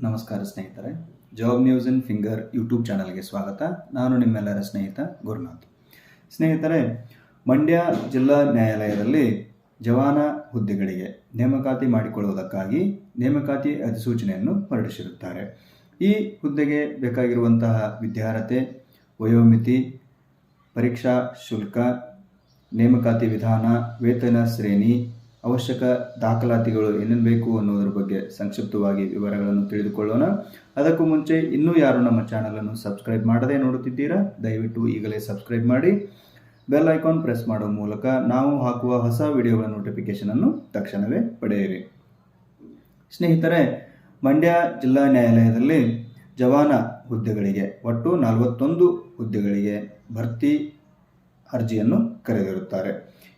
ನಮಸ್ಕಾರ ಸ್ನೇಹಿತರೆ, job news ಇನ್ finger YouTube ಚಾನಲ್ಗೆ ಸ್ವಾಗತ. ನಾನು ನಿಮ್ಮೆಲ್ಲರ ಸ್ನೇಹಿತ ಗುರುನಾಥ್. ಸ್ನೇಹಿತರೆ, ಮಂಡ್ಯ ಜಿಲ್ಲಾ ನ್ಯಾಯಾಲಯದಲ್ಲಿ ಜವಾನ ಹುದ್ದೆಗಳಿಗೆ ನೇಮಕಾತಿ ಮಾಡಿಕೊಳ್ಳುವುದಕ್ಕಾಗಿ ನೇಮಕಾತಿ ಅಧಿಸೂಚನೆಯನ್ನು ಹೊರಡಿಸಿರುತ್ತಾರೆ. ಈ ಹುದ್ದೆಗೆ ಬೇಕಾಗಿರುವಂತಹ ವಿದ್ಯಾರ್ಹತೆ, ವಯೋಮಿತಿ, ಪರೀಕ್ಷಾ ಶುಲ್ಕ, ನೇಮಕಾತಿ ವಿಧಾನ, ವೇತನ ಶ್ರೇಣಿ, ಅವಶ್ಯಕ ದಾಖಲಾತಿಗಳು ಏನೇನು ಬೇಕು ಅನ್ನೋದ್ರ ಬಗ್ಗೆ ಸಂಕ್ಷಿಪ್ತವಾಗಿ ವಿವರಗಳನ್ನು ತಿಳಿದುಕೊಳ್ಳೋಣ. ಅದಕ್ಕೂ ಮುಂಚೆ ಇನ್ನೂ ಯಾರು ನಮ್ಮ ಚಾನಲನ್ನು ಸಬ್ಸ್ಕ್ರೈಬ್ ಮಾಡದೆ ನೋಡುತ್ತಿದ್ದೀರಾ, ದಯವಿಟ್ಟು ಈಗಲೇ ಸಬ್ಸ್ಕ್ರೈಬ್ ಮಾಡಿ, ಬೆಲ್ ಐಕಾನ್ ಪ್ರೆಸ್ ಮಾಡುವ ಮೂಲಕ ನಾವು ಹಾಕುವ ಹೊಸ ವಿಡಿಯೋಗಳ ನೋಟಿಫಿಕೇಶನನ್ನು ತಕ್ಷಣವೇ ಪಡೆಯಿರಿ. ಸ್ನೇಹಿತರೆ, ಮಂಡ್ಯ ಜಿಲ್ಲಾ ನ್ಯಾಯಾಲಯದಲ್ಲಿ ಜವಾನ ಹುದ್ದೆಗಳಿಗೆ ಒಟ್ಟು 41 ಹುದ್ದೆಗಳಿಗೆ ಭರ್ತಿ ಅರ್ಜಿಯನ್ನು ಕರೆದಿರುತ್ತಾರೆ.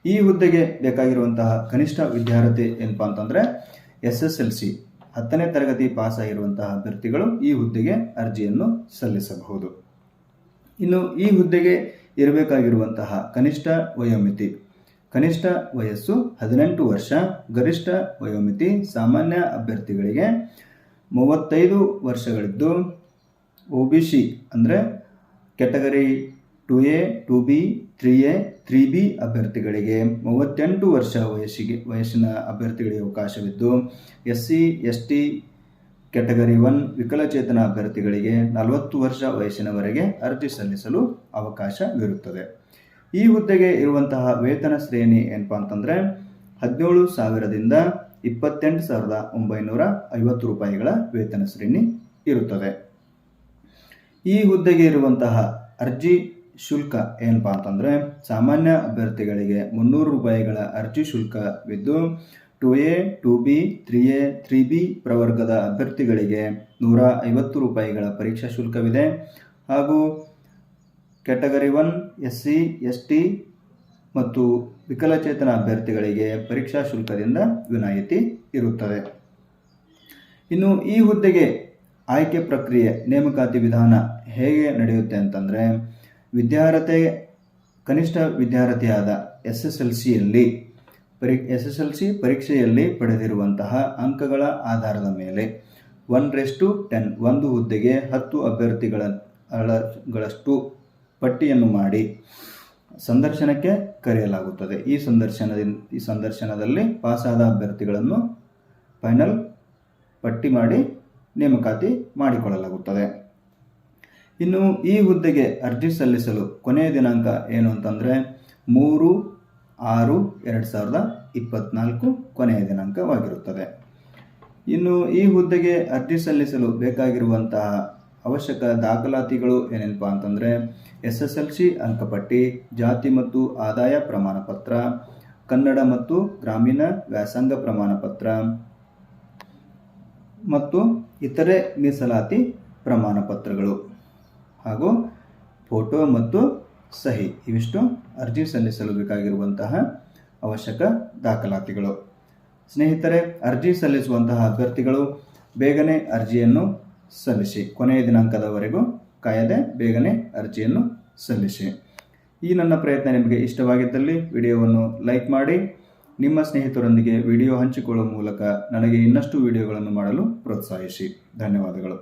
ಈ ಹುದ್ದೆಗೆ ಬೇಕಾಗಿರುವಂತಹ ಕನಿಷ್ಠ ವಿದ್ಯಾರ್ಹತೆ ಏನಪ್ಪಾ ಅಂತಂದರೆ SSLC 10ನೇ ತರಗತಿ ಪಾಸ್ ಆಗಿರುವಂತಹ ಅಭ್ಯರ್ಥಿಗಳು ಈ ಹುದ್ದೆಗೆ ಅರ್ಜಿಯನ್ನು ಸಲ್ಲಿಸಬಹುದು. ಇನ್ನು ಈ ಹುದ್ದೆಗೆ ಇರಬೇಕಾಗಿರುವಂತಹ ಕನಿಷ್ಠ ವಯೋಮಿತಿ, ಕನಿಷ್ಠ ವಯಸ್ಸು 18 ವರ್ಷ, ಗರಿಷ್ಠ ವಯೋಮಿತಿ ಸಾಮಾನ್ಯ ಅಭ್ಯರ್ಥಿಗಳಿಗೆ 35 ವರ್ಷಗಳಿದ್ದು, OBC ಅಂದರೆ category 2A, 2B, 3A, 3B ಅಭ್ಯರ್ಥಿಗಳಿಗೆ 38 ವರ್ಷ ವಯಸ್ಸಿನ ಅಭ್ಯರ್ಥಿಗಳಿಗೆ ಅವಕಾಶವಿದ್ದು, SC, ST ಕ್ಯಾಟಗರಿ 1 ವಿಕಲಚೇತನ ಅಭ್ಯರ್ಥಿಗಳಿಗೆ 40 ವರ್ಷ ವಯಸ್ಸಿನವರೆಗೆ ಅರ್ಜಿ ಸಲ್ಲಿಸಲು ಅವಕಾಶವಿರುತ್ತದೆ. ಈ ಹುದ್ದೆಗೆ ಇರುವಂತಹ ವೇತನ ಶ್ರೇಣಿ ಏನಪ್ಪಾ ಅಂತಂದರೆ 17,000ದಿಂದ 28,950 ರೂಪಾಯಿಗಳ ವೇತನ ಶ್ರೇಣಿ ಇರುತ್ತದೆ. ಈ ಹುದ್ದೆಗೆ ಇರುವಂತಹ ಅರ್ಜಿ ಶುಲ್ಕ ಏನಪ್ಪಾ ಅಂತಂದರೆ ಸಾಮಾನ್ಯ ಅಭ್ಯರ್ಥಿಗಳಿಗೆ 300 ರೂಪಾಯಿಗಳ ಅರ್ಜಿ ಶುಲ್ಕವಿದ್ದು, 2A, 2B, 3A, 3B ಪ್ರವರ್ಗದ ಅಭ್ಯರ್ಥಿಗಳಿಗೆ 150 ರೂಪಾಯಿಗಳ ಪರೀಕ್ಷಾ ಶುಲ್ಕವಿದೆ. ಹಾಗೂ ಕ್ಯಾಟಗರಿ 1 SC, ST ಮತ್ತು ವಿಕಲಚೇತನ ಅಭ್ಯರ್ಥಿಗಳಿಗೆ ಪರೀಕ್ಷಾ ಶುಲ್ಕದಿಂದ ವಿನಾಯಿತಿ ಇರುತ್ತದೆ. ಇನ್ನು ಈ ಹುದ್ದೆಗೆ ಆಯ್ಕೆ ಪ್ರಕ್ರಿಯೆ, ನೇಮಕಾತಿ ವಿಧಾನ ಹೇಗೆ ನಡೆಯುತ್ತೆ ಅಂತಂದರೆ, ವಿದ್ಯಾರ್ಹತೆ ಕನಿಷ್ಠ ವಿದ್ಯಾರ್ಹತೆಯಾದ SSLC ಪರೀಕ್ಷೆಯಲ್ಲಿ ಪಡೆದಿರುವಂತಹ ಅಂಕಗಳ ಆಧಾರದ ಮೇಲೆ 1:10 ಒಂದು ಹುದ್ದೆಗೆ 10 ಅಭ್ಯರ್ಥಿಗಳಷ್ಟು ಪಟ್ಟಿಯನ್ನು ಮಾಡಿ ಸಂದರ್ಶನಕ್ಕೆ ಕರೆಯಲಾಗುತ್ತದೆ. ಈ ಸಂದರ್ಶನದಲ್ಲಿ ಪಾಸಾದ ಅಭ್ಯರ್ಥಿಗಳನ್ನು ಫೈನಲ್ ಪಟ್ಟಿ ಮಾಡಿ ನೇಮಕಾತಿ ಮಾಡಿಕೊಳ್ಳಲಾಗುತ್ತದೆ. ಇನ್ನು ಈ ಹುದ್ದೆಗೆ ಅರ್ಜಿ ಸಲ್ಲಿಸಲು ಕೊನೆಯ ದಿನಾಂಕ ಏನು ಅಂತಂದರೆ 3/6/2024 ಕೊನೆಯ ದಿನಾಂಕವಾಗಿರುತ್ತದೆ. ಇನ್ನು ಈ ಹುದ್ದೆಗೆ ಅರ್ಜಿ ಸಲ್ಲಿಸಲು ಬೇಕಾಗಿರುವಂತಹ ಅವಶ್ಯಕ ದಾಖಲಾತಿಗಳು ಏನೇನಪ್ಪ ಅಂತಂದರೆ SSLC ಅಂಕಪಟ್ಟಿ, ಜಾತಿ ಮತ್ತು ಆದಾಯ ಪ್ರಮಾಣ ಪತ್ರ, ಕನ್ನಡ ಮತ್ತು ಗ್ರಾಮೀಣ ವ್ಯಾಸಂಗ ಪ್ರಮಾಣ ಪತ್ರ ಮತ್ತು ಇತರೆ ಮೀಸಲಾತಿ ಪ್ರಮಾಣ ಪತ್ರಗಳು ಹಾಗೂ ಫೋಟೋ ಮತ್ತು ಸಹಿ, ಇವಿಷ್ಟು ಅರ್ಜಿ ಸಲ್ಲಿಸಲು ಬೇಕಾಗಿರುವಂತಹ ಅವಶ್ಯಕ ದಾಖಲಾತಿಗಳು. ಸ್ನೇಹಿತರೆ, ಅರ್ಜಿ ಸಲ್ಲಿಸುವಂತಹ ಅಭ್ಯರ್ಥಿಗಳು ಬೇಗನೆ ಅರ್ಜಿಯನ್ನು ಸಲ್ಲಿಸಿ, ಕೊನೆಯ ದಿನಾಂಕದವರೆಗೂ ಕಾಯದೆ ಬೇಗನೆ ಅರ್ಜಿಯನ್ನು ಸಲ್ಲಿಸಿ. ಈ ನನ್ನ ಪ್ರಯತ್ನ ನಿಮಗೆ ಇಷ್ಟವಾಗಿದ್ದಲ್ಲಿ ವಿಡಿಯೋವನ್ನು ಲೈಕ್ ಮಾಡಿ, ನಿಮ್ಮ ಸ್ನೇಹಿತರೊಂದಿಗೆ ವಿಡಿಯೋ ಹಂಚಿಕೊಳ್ಳುವ ಮೂಲಕ ನನಗೆ ಇನ್ನಷ್ಟು ವಿಡಿಯೋಗಳನ್ನು ಮಾಡಲು ಪ್ರೋತ್ಸಾಹಿಸಿ. ಧನ್ಯವಾದಗಳು.